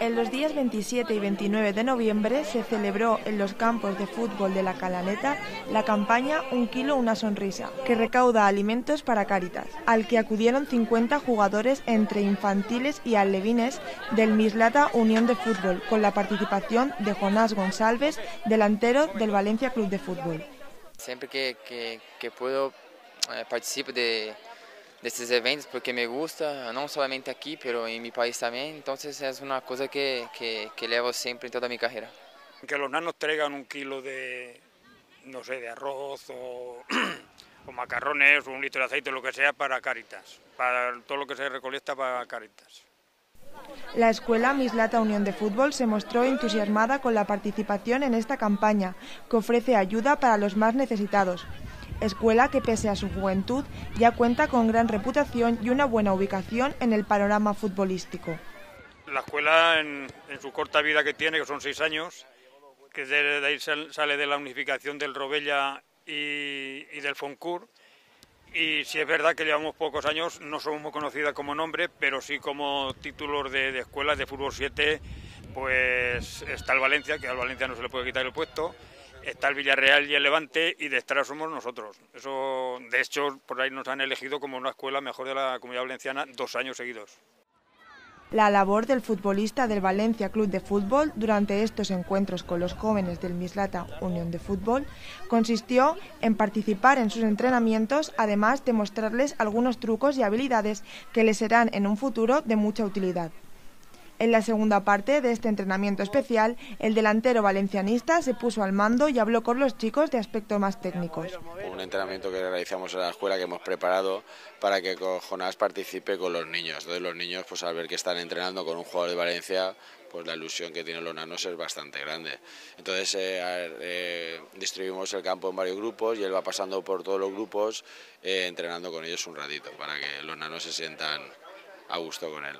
En los días 27 y 29 de noviembre se celebró en los campos de fútbol de La Canaleta la campaña Un kilo, una sonrisa, que recauda alimentos para Cáritas, al que acudieron 50 jugadores entre infantiles y alevines del Mislata Unión de Fútbol, con la participación de Jonás Gonçalves, delantero del Valencia Club de Fútbol. Siempre que puedo participo de estos eventos porque me gusta, no solamente aquí, pero en mi país también, entonces es una cosa que llevo siempre en toda mi carrera. Que los nanos traigan un kilo de, no sé, de arroz o macarrones o un litro de aceite, lo que sea, para Cáritas, para todo lo que se recolecta para Cáritas. La escuela Mislata Unión de Fútbol se mostró entusiasmada con la participación en esta campaña, que ofrece ayuda para los más necesitados. Escuela que, pese a su juventud, ya cuenta con gran reputación y una buena ubicación en el panorama futbolístico. La escuela, en su corta vida que tiene, que son 6 años, que de ahí sale de la unificación del Robella y del Foncourt, y si es verdad que llevamos pocos años, no somos muy conocidas como nombre, pero sí como títulos de escuelas de fútbol 7, pues está el Valencia, que al Valencia no se le puede quitar el puesto, está el Villarreal y el Levante, y detrás somos nosotros. Eso, de hecho, por ahí nos han elegido como una escuela mejor de la Comunidad Valenciana 2 años seguidos. La labor del futbolista del Valencia Club de Fútbol durante estos encuentros con los jóvenes del Mislata Unión de Fútbol consistió en participar en sus entrenamientos, además de mostrarles algunos trucos y habilidades que les serán en un futuro de mucha utilidad. En la segunda parte de este entrenamiento especial, el delantero valencianista se puso al mando y habló con los chicos de aspectos más técnicos. Un entrenamiento que realizamos en la escuela, que hemos preparado para que Jonás participe con los niños. Entonces los niños, pues al ver que están entrenando con un jugador de Valencia, pues la ilusión que tienen los nanos es bastante grande. Entonces distribuimos el campo en varios grupos y él va pasando por todos los grupos entrenando con ellos un ratito para que los nanos se sientan a gusto con él.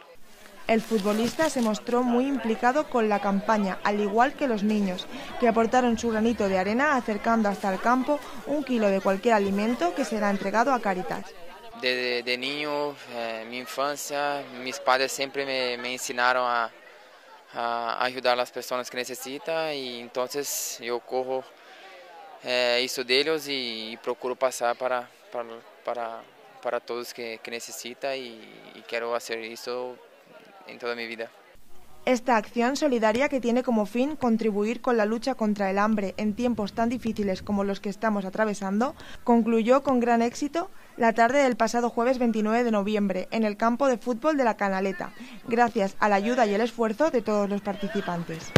El futbolista se mostró muy implicado con la campaña, al igual que los niños, que aportaron su granito de arena acercando hasta el campo 1 kilo de cualquier alimento que será entregado a Cáritas. De niño, mi infancia, mis padres siempre me enseñaron a ayudar a las personas que necesitan, y entonces yo cojo eso de ellos y procuro pasar para todos que necesitan, y quiero hacer eso en toda mi vida. Esta acción solidaria, que tiene como fin contribuir con la lucha contra el hambre en tiempos tan difíciles como los que estamos atravesando, concluyó con gran éxito la tarde del pasado jueves 29 de noviembre en el campo de fútbol de La Canaleta, gracias a la ayuda y el esfuerzo de todos los participantes.